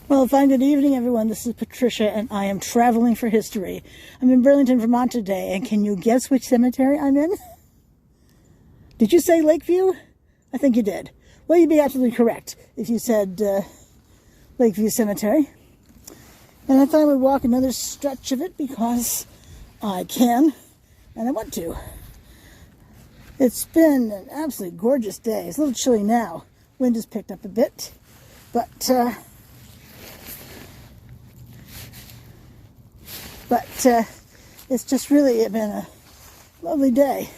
Well, fine, good evening, everyone. This is Patricia, and I am traveling for history. I'm in Burlington, Vermont today, and can you guess which cemetery I'm in? Did you say Lakeview? I think you did. Well, you'd be absolutely correct if you said Lakeview Cemetery. And I thought I would walk another stretch of it because I can, and I want to. It's been an absolutely gorgeous day. It's a little chilly now. Wind has picked up a bit, but it's just really been a lovely day.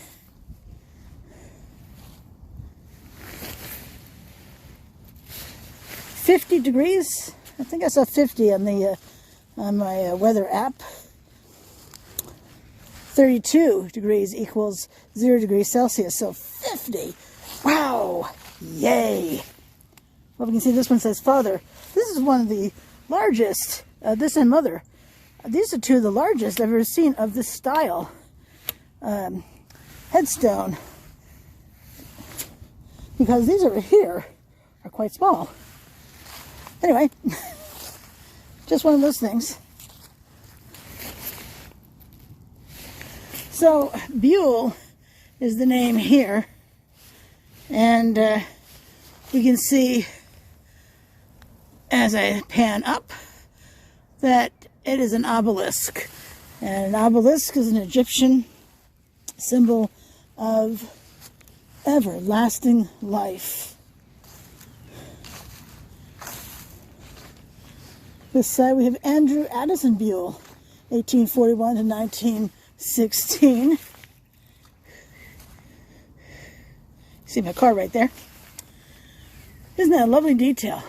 $50 degrees. I think I saw 50 on the on my weather app. 32 degrees equals 0 degrees Celsius. So 50. Wow! Yay! Well, we can see this one says father. This is one of the largest. This and mother. These are two of the largest I've ever seen of this style. Headstone. Because these over here are quite small. Anyway, just one of those things. So, Buell is the name here. And you can see, as I pan up, that it is an obelisk. And an obelisk is an Egyptian symbol of everlasting life. This side we have Andrew Addison Buell, 1841 to 1916. See my car right there. Isn't that a lovely detail?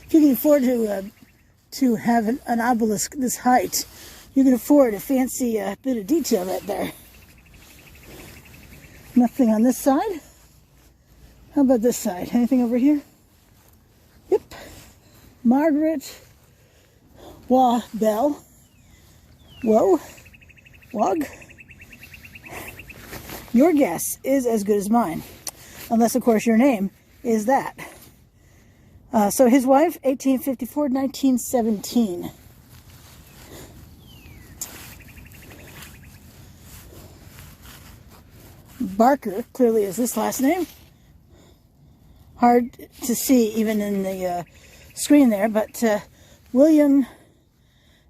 If you can afford to have an obelisk this height, you can afford a fancy bit of detail right there. Nothing on this side. How about this side? Anything over here? Yep. Margaret Bell. Whoa. Wog. Your guess is as good as mine. Unless, of course, your name is that. So his wife, 1854 to 1917. Barker clearly is this last name. Hard to see even in the screen there, but William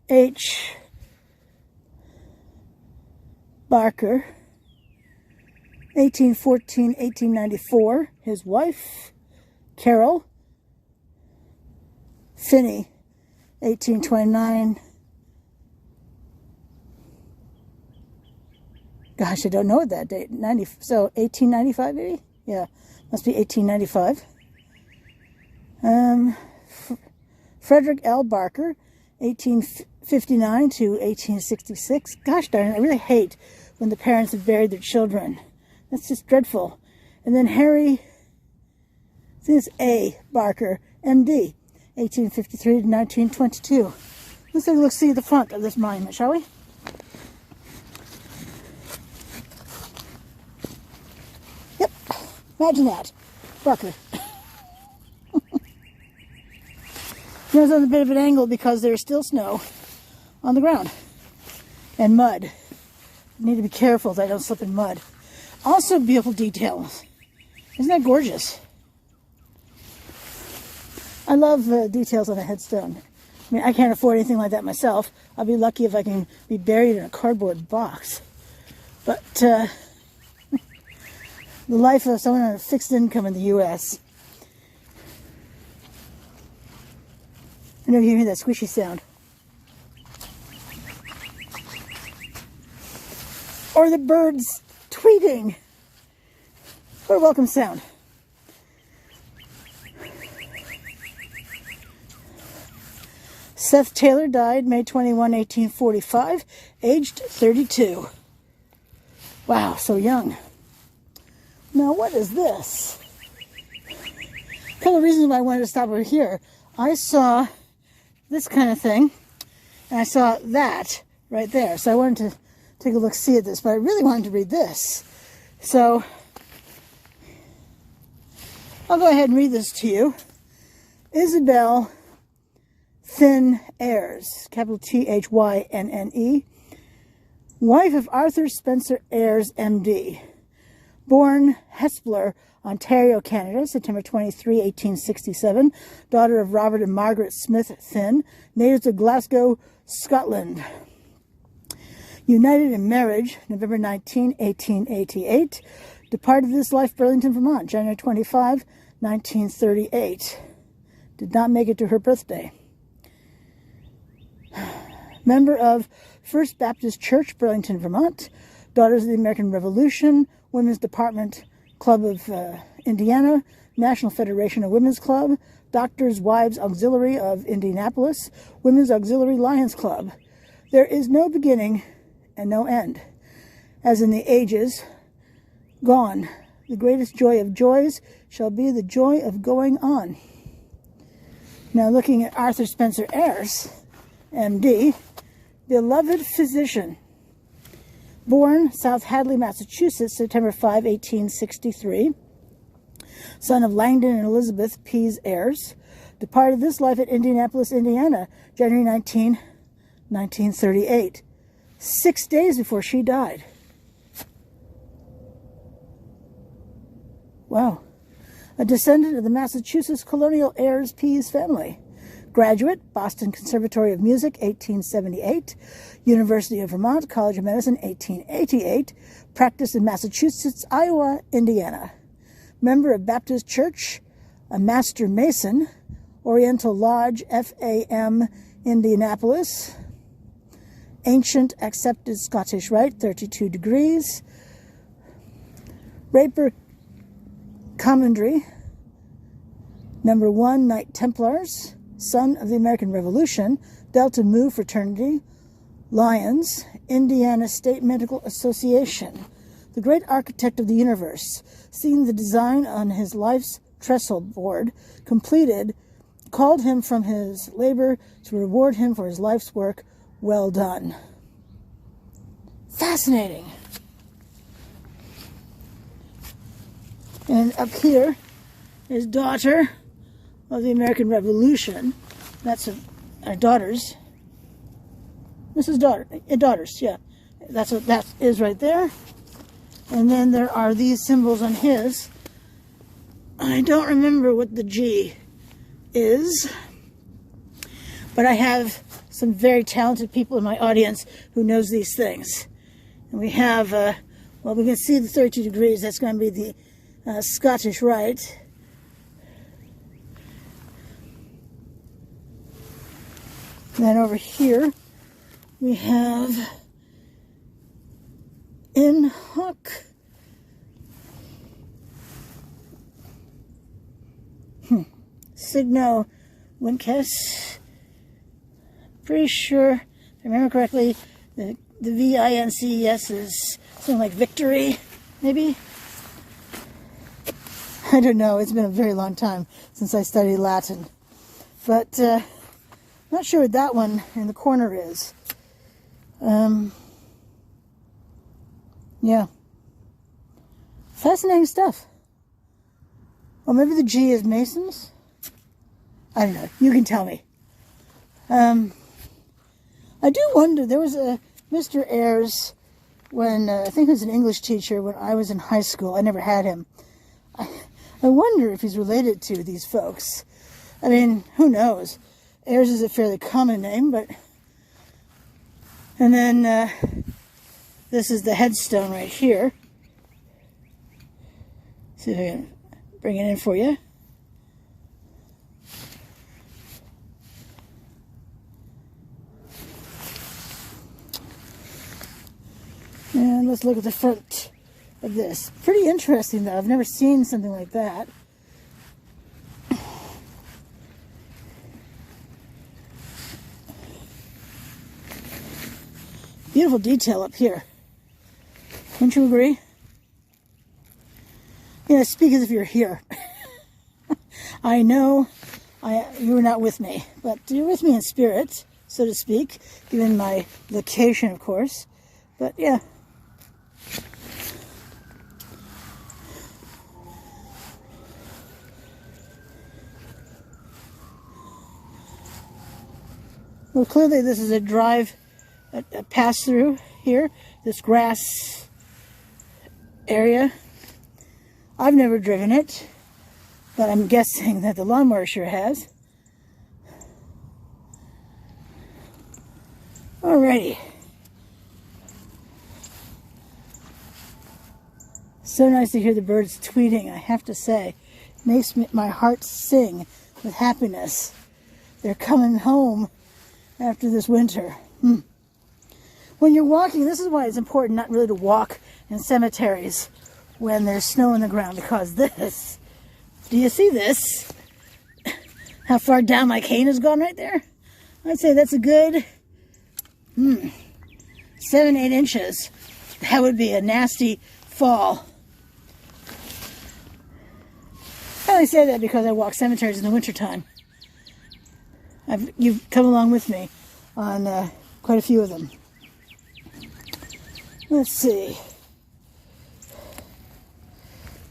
H. Barker, 1814-1894. His wife, Carol Finney, 1829. Gosh, I don't know what that date. 1895 maybe? Yeah, must be 1895. Frederick L. Barker, 1859 to 1866. Gosh darn it, I really hate when the parents have buried their children. That's just dreadful. And then Harry, I think it's A. Barker, M.D., 1853 to 1922. Let's take a look, see the front of this monument, shall we? Yep, imagine that. Barker. It's on a bit of an angle because there's still snow on the ground and mud. I need to be careful that I don't slip in mud. Also beautiful details. Isn't that gorgeous? I love details on a headstone. I mean, I can't afford anything like that myself. I'll be lucky if I can be buried in a cardboard box. But the life of someone on a fixed income in the U.S. I know you hear that squishy sound. Or the birds tweeting. What a welcome sound. Seth Taylor died May 21, 1845, aged 32. Wow, so young. Now, what is this? A couple of reasons why I wanted to stop over here. I saw this kind of thing, and I saw that right there. So I wanted to take a look, see at this, but I really wanted to read this. So I'll go ahead and read this to you. Isabel Thynne Ayers, capital Thynne, wife of Arthur Spencer Ayers, MD, born Hespeler, Ontario, Canada, September 23, 1867, daughter of Robert and Margaret Smith Thynne, natives of Glasgow, Scotland. United in marriage, November 19, 1888, departed this life, Burlington, Vermont, January 25, 1938. Did not make it to her birthday. Member of First Baptist Church, Burlington, Vermont, Daughters of the American Revolution, Women's Department Club of Indiana, National Federation of Women's Club, Doctors' Wives Auxiliary of Indianapolis, Women's Auxiliary Lions Club. There is no beginning and no end. As in the ages gone, the greatest joy of joys shall be the joy of going on. Now looking at Arthur Spencer Ayers, MD, beloved physician, born South Hadley, Massachusetts, September 5, 1863, son of Langdon and Elizabeth Pease Ayers, departed this life at Indianapolis, Indiana, January 19, 1938, 6 days before she died. Wow. A descendant of the Massachusetts colonial Ayers Pease family. Graduate, Boston Conservatory of Music, 1878. University of Vermont College of Medicine, 1888. Practiced in Massachusetts, Iowa, Indiana. Member of Baptist Church, a Master Mason, Oriental Lodge, FAM, Indianapolis. Ancient accepted Scottish Rite, 32 degrees. Raper Commandery, number 1, Knight Templars, son of the American Revolution, Delta Mu Fraternity, Lions, Indiana State Medical Association, the great architect of the universe, seeing the design on his life's trestle board completed, called him from his labor to reward him for his life's work well done. Fascinating. And up here is daughter of the American Revolution. That's our daughters. This is daughters, yeah. That's what that is right there. And then there are these symbols on his. I don't remember what the G is, but I have some very talented people in my audience who knows these things. And we have, well, we can see the 32 degrees. That's going to be the Scottish Rite. And then over here we have in hoc signo vinces. Pretty sure, if I remember correctly, the VINCES is something like victory, maybe? I don't know. It's been a very long time since I studied Latin. But not sure what that one in the corner is. Yeah. Fascinating stuff. Or maybe the G is Masons? I don't know. You can tell me. I do wonder, there was a Mr. Ayers when, I think he was an English teacher when I was in high school. I never had him. I wonder if he's related to these folks. I mean, who knows? Ayers is a fairly common name, but... And then, this is the headstone right here. See if I can bring it in for you. And let's look at the front of this. Pretty interesting, though. I've never seen something like that. Beautiful detail up here. Don't you agree? Yeah, speak as if you're here. I know you were not with me, but you're with me in spirit, so to speak, given my location, of course. But yeah. Well, clearly this is a drive, a pass through here, this grass area. I've never driven it, but I'm guessing that the lawnmower sure has. Alrighty. So nice to hear the birds tweeting, I have to say. Makes my heart sing with happiness. They're coming home after this winter. When you're walking, this is why it's important not really to walk in cemeteries when there's snow on the ground, because this, do you see this? How far down my cane has gone right there? I'd say that's a good 7-8 inches. That would be a nasty fall. I only say that because I walk cemeteries in the wintertime. You've come along with me on quite a few of them. Let's see.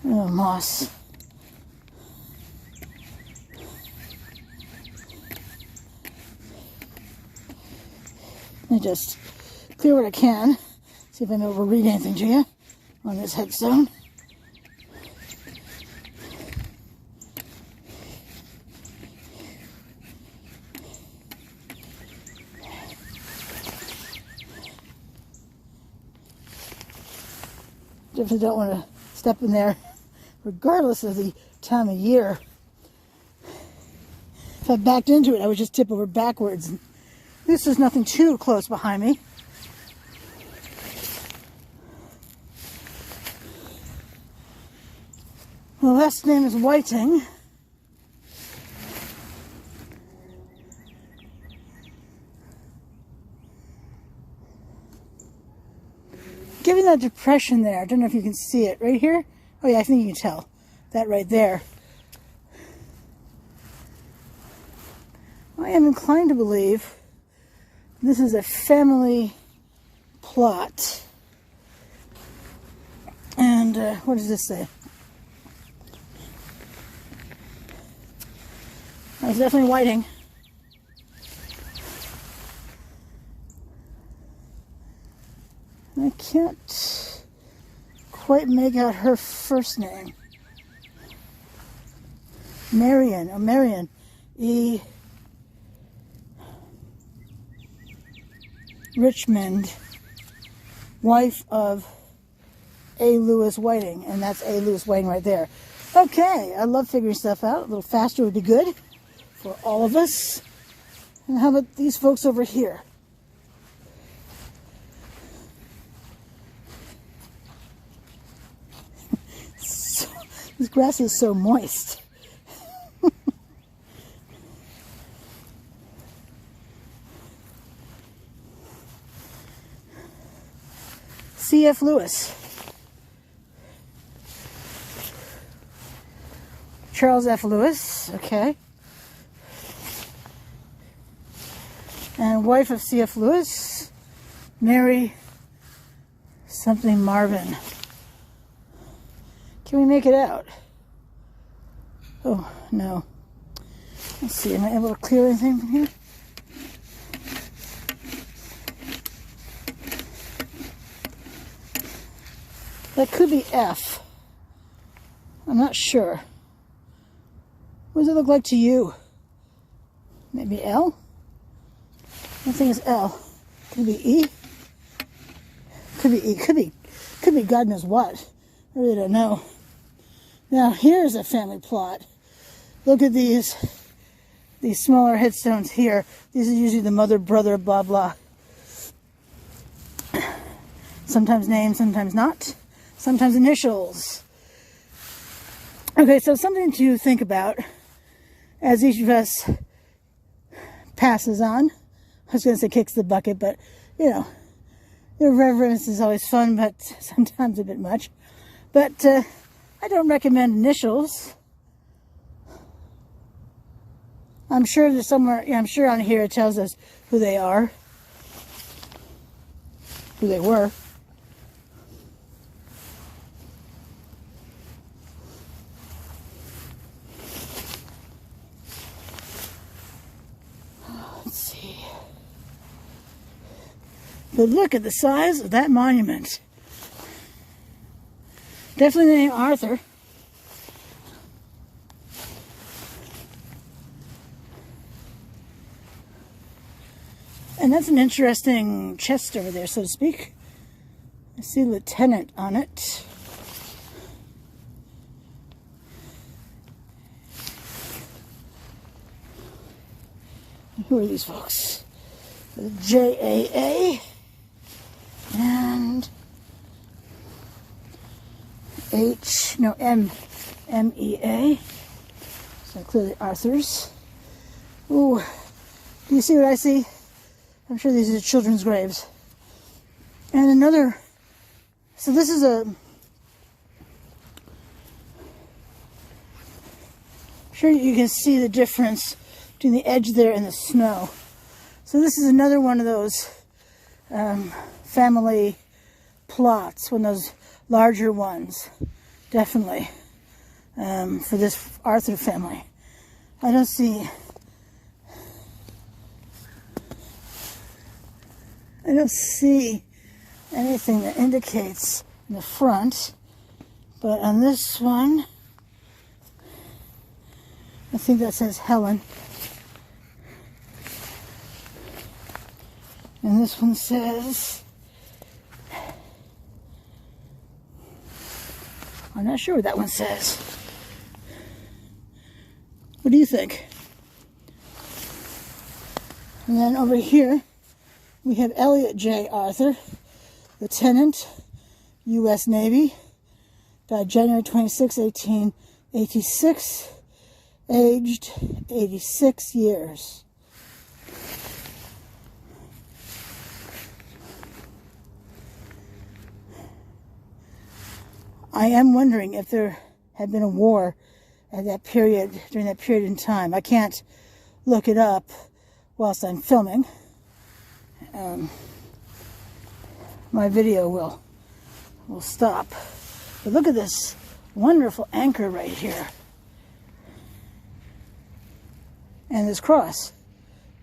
Oh, moss. Let me just clear what I can. See if I can overread anything to you on this headstone. Definitely don't want to step in there, regardless of the time of year. If I backed into it, I would just tip over backwards. This is nothing too close behind me. The last name is Whiting. Given that depression there, I don't know if you can see it right here. Oh yeah, I think you can tell that right there. I am inclined to believe this is a family plot. And what does this say? That's definitely Whiting. I can't quite make out her first name. Marion, or Marion E. Richmond, wife of A. Lewis Whiting, and that's A. Lewis Whiting right there. Okay, I love figuring stuff out. A little faster would be good for all of us. And how about these folks over here? This grass is so moist. C.F. Lewis. Charles F. Lewis, okay. And wife of C.F. Lewis, Mary something Marvin. Can we make it out? Oh, no. Let's see, am I able to clear anything from here? That could be F. I'm not sure. What does it look like to you? Maybe L? I think it's L. Could be E. Could be E. Could be God knows what. I really don't know. Now here's a family plot. Look at these smaller headstones here. These are usually the mother, brother, blah blah. Sometimes names, sometimes not. Sometimes initials. Okay, so something to think about as each of us passes on. I was going to say kicks the bucket, but you know, irreverence is always fun, but sometimes a bit much. But I don't recommend initials. I'm sure there's somewhere, yeah, I'm sure on here it tells us who they are, who they were. Let's see. But look at the size of that monument. Definitely the name Arthur. And that's an interesting chest over there, so to speak. I see Lieutenant on it. Who are these folks? The JAA and MEA. So clearly Arthur's. Ooh, do you see what I see? I'm sure these are children's graves. And another, so this is a, I'm sure you can see the difference between the edge there and the snow. So this is another one of those family plots, one of those larger ones, definitely, for this Arthur family. I don't see anything that indicates in the front, but on this one, I think that says Helen. And this one says, I'm not sure what that one says. What do you think? And then over here, we have Elliot J Arthur, Lieutenant, U.S. Navy, died January 26, 1886, aged 86 years. I am wondering if there had been a war at that period, during that period in time. I can't look it up whilst I'm filming. My video will stop. But look at this wonderful anchor right here. And this cross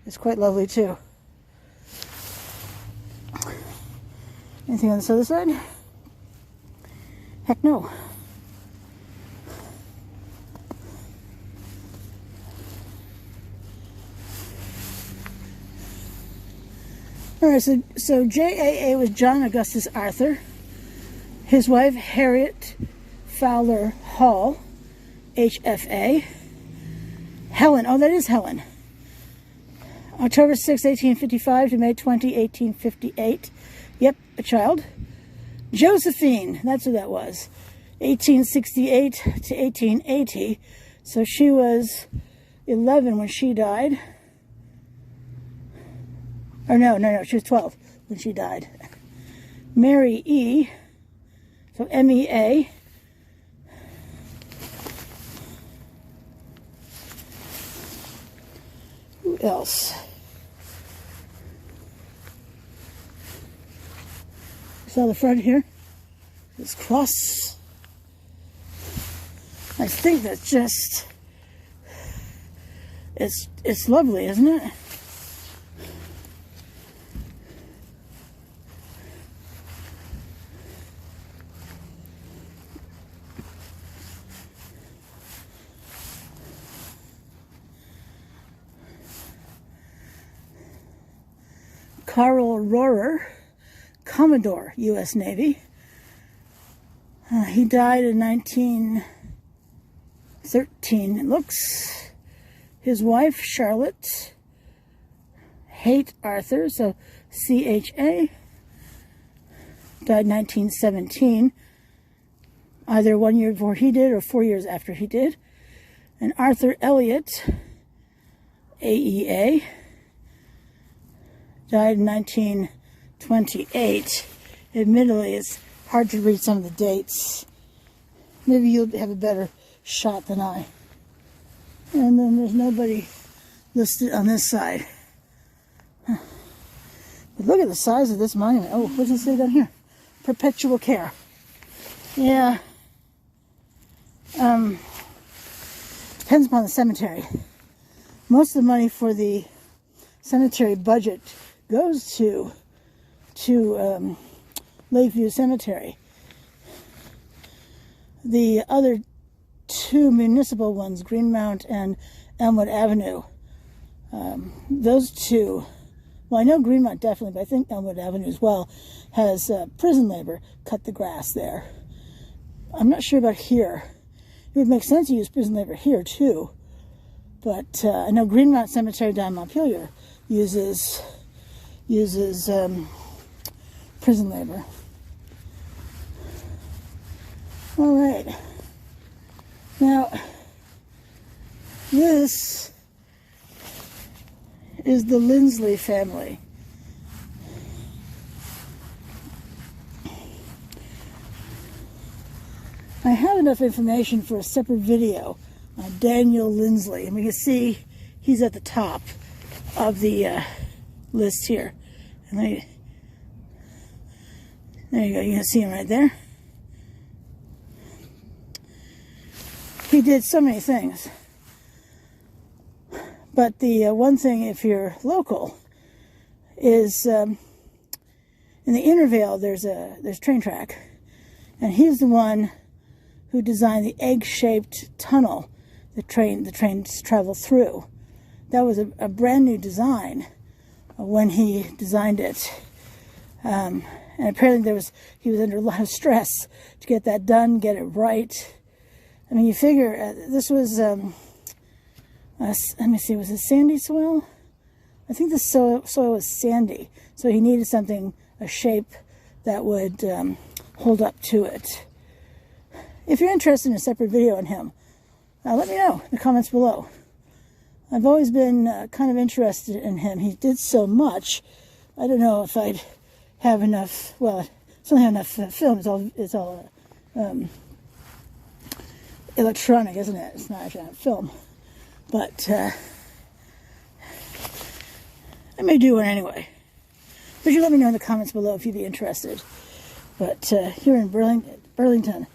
is quite lovely too. Anything on this other side? Heck no. Alright, so JAA was John Augustus Arthur. His wife, Harriet Fowler Hall, HFA. Helen, oh, that is Helen. October 6, 1855 to May 20, 1858. Yep, a child. Josephine, that's who that was. 1868 to 1880. So she was 11 when she died. Or no, she was 12 when she died. Mary E. So MEA. Who else? So the front here, this cross. I think that's just, it's lovely, isn't it? Carl Rohrer, Commodore, U.S. Navy. He died in 1913, it looks. His wife, Charlotte Haight Arthur, so CHA, died 1917, either 1 year before he did or 4 years after he did. And Arthur Elliot, AEA, died in 1928. Admittedly, it's hard to read some of the dates. Maybe you'll have a better shot than I. And then there's nobody listed on this side. Huh. But look at the size of this monument. Oh, what does it say down here? Perpetual care. Yeah. Depends upon the cemetery. Most of the money for the cemetery budget goes to to Lakeview Cemetery. The other two municipal ones, Greenmount and Elmwood Avenue, those two, well, I know Greenmount definitely, but I think Elmwood Avenue as well, has prison labor cut the grass there. I'm not sure about here. It would make sense to use prison labor here too, but I know Greenmount Cemetery down Montpelier uses prison labor. All right. Now, this is the Linsley family. I have enough information for a separate video on Daniel Linsley, and we can see he's at the top of the list here. And there you go, you can see him right there. He did so many things. But the one thing, if you're local, is in the Intervale there's train track, and he's the one who designed the egg-shaped tunnel the trains travel through. That was a brand new design when he designed it, and apparently he was under a lot of stress to get that done, get it right. I mean, you figure this was let me see, was it sandy soil? I think the soil was sandy, so he needed something, a shape that would hold up to it. If you're interested in a separate video on him, let me know in the comments below. I've always been kind of interested in him. He did so much. I don't know if I'd have enough. Well, it's don't have enough film. It's all electronic, isn't it? It's not actually on film. But I may do one anyway. But you let me know in the comments below if you'd be interested. But here in Burlington,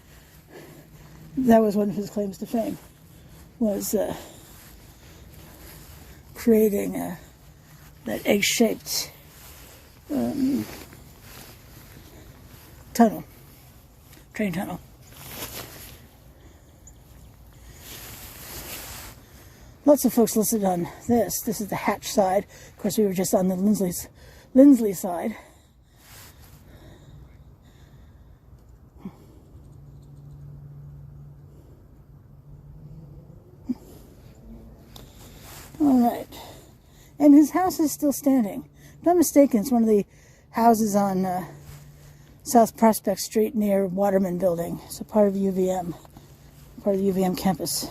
that was one of his claims to fame, was creating that egg-shaped tunnel, train tunnel. Lots of folks listed on this. This is the Hatch side. Of course, we were just on the Linsley side. All right. And his house is still standing. If I'm not mistaken, it's one of the houses on South Prospect Street near Waterman Building. It's a part of UVM, part of the UVM campus.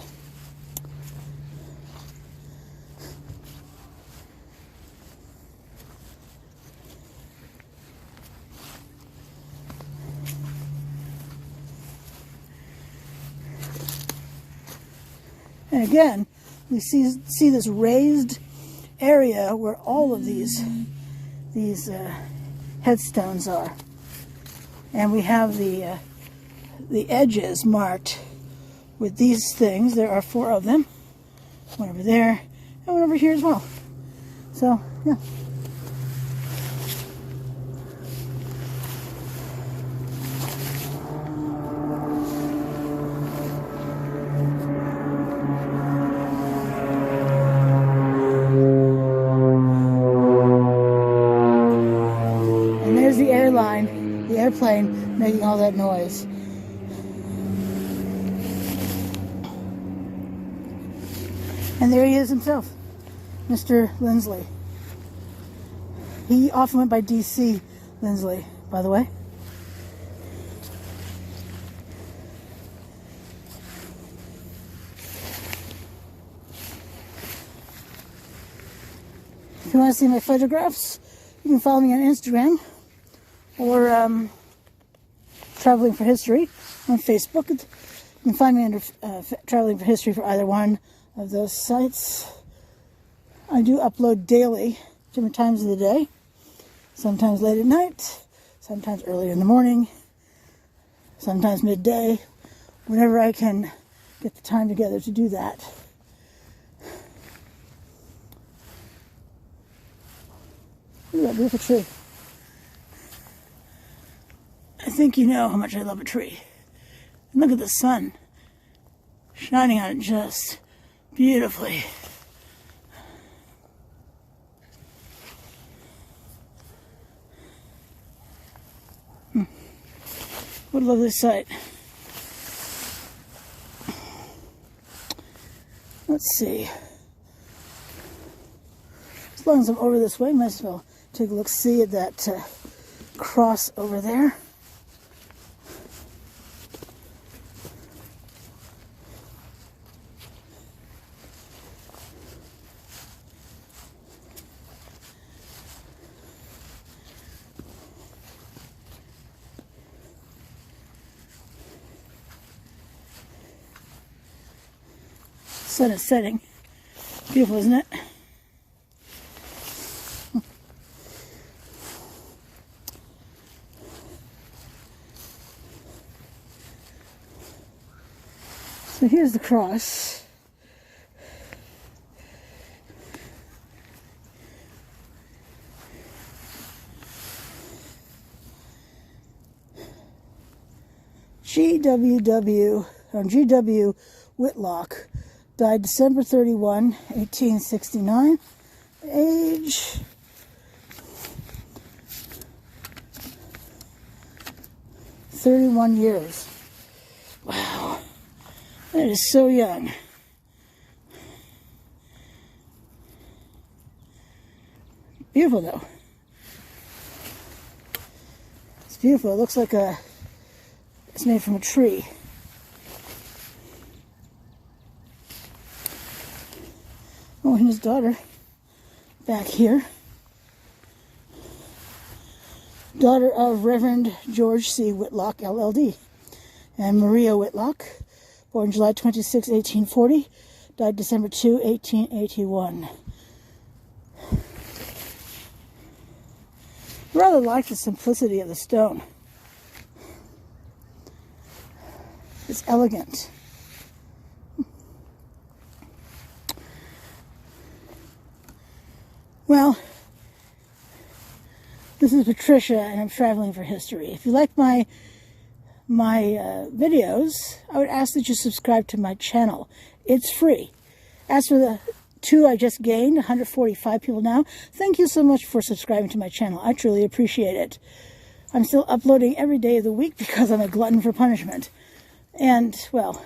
And again, we see this raised area where all of these headstones are, and we have the edges marked with these things. There are 4 of them, one over there and one over here as well. So yeah. The airplane making all that noise. And there he is himself, Mr. Linsley. He often went by DC Linsley, by the way. If you want to see my photographs, you can follow me on Instagram, or Traveling for History on Facebook. You can find me under Traveling for History for either one of those sites. I do upload daily, different times of the day, sometimes late at night, sometimes early in the morning, sometimes midday, whenever I can get the time together to do that. Look at that beautiful tree. think you know how much I love a tree. And look at the sun shining on it just beautifully. What a lovely sight. Let's see. As long as I'm over this way, might as well take a look, see at that cross over there. Sun is setting. Beautiful, isn't it? So here's the cross. G.W. Whitlock died December 31, 1869. Age 31 years. Wow. That is so young. Beautiful though. It's beautiful. It looks like it's made from a tree. Oh, and his daughter back here. Daughter of Reverend George C. Whitlock, LLD, and Maria Whitlock, born July 26, 1840, died December 2, 1881. Rather like the simplicity of the stone. It's elegant. Well, this is Patricia, and I'm traveling for history. If you like my videos, I would ask that you subscribe to my channel. It's free. As for the 2 I just gained, 145 people now, thank you so much for subscribing to my channel. I truly appreciate it. I'm still uploading every day of the week because I'm a glutton for punishment. And, well,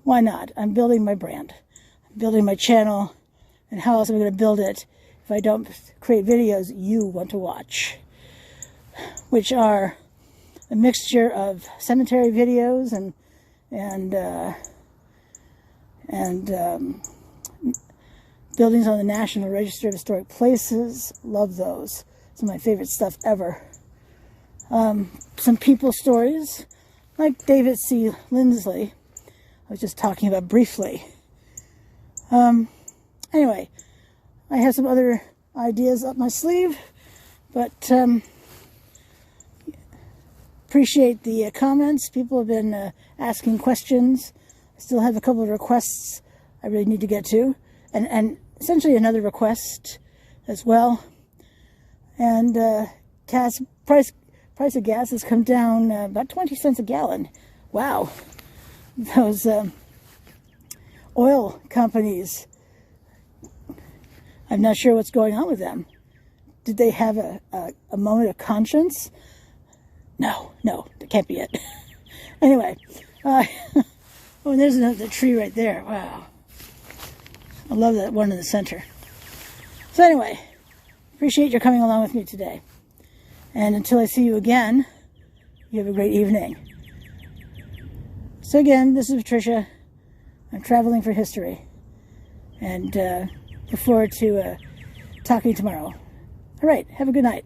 why not? I'm building my brand. I'm building my channel. And how else am I going to build it if I don't create videos you want to watch? Which are a mixture of cemetery videos and buildings on the National Register of Historic Places. Love those. Some of my favorite stuff ever. Some people stories, like David C. Linsley, I was just talking about briefly. Anyway, I have some other ideas up my sleeve, but appreciate the comments. People have been asking questions. I still have a couple of requests I really need to get to, and essentially another request as well. And price of gas has come down about 20 cents a gallon. Wow. Those oil companies, I'm not sure what's going on with them. Did they have a moment of conscience? No, that can't be it. Anyway, oh, and there's another tree right there. Wow. I love that one in the center. So anyway, appreciate your coming along with me today. And until I see you again, you have a great evening. So again, this is Patricia. I'm traveling for history. And look forward to talking tomorrow. All right, have a good night.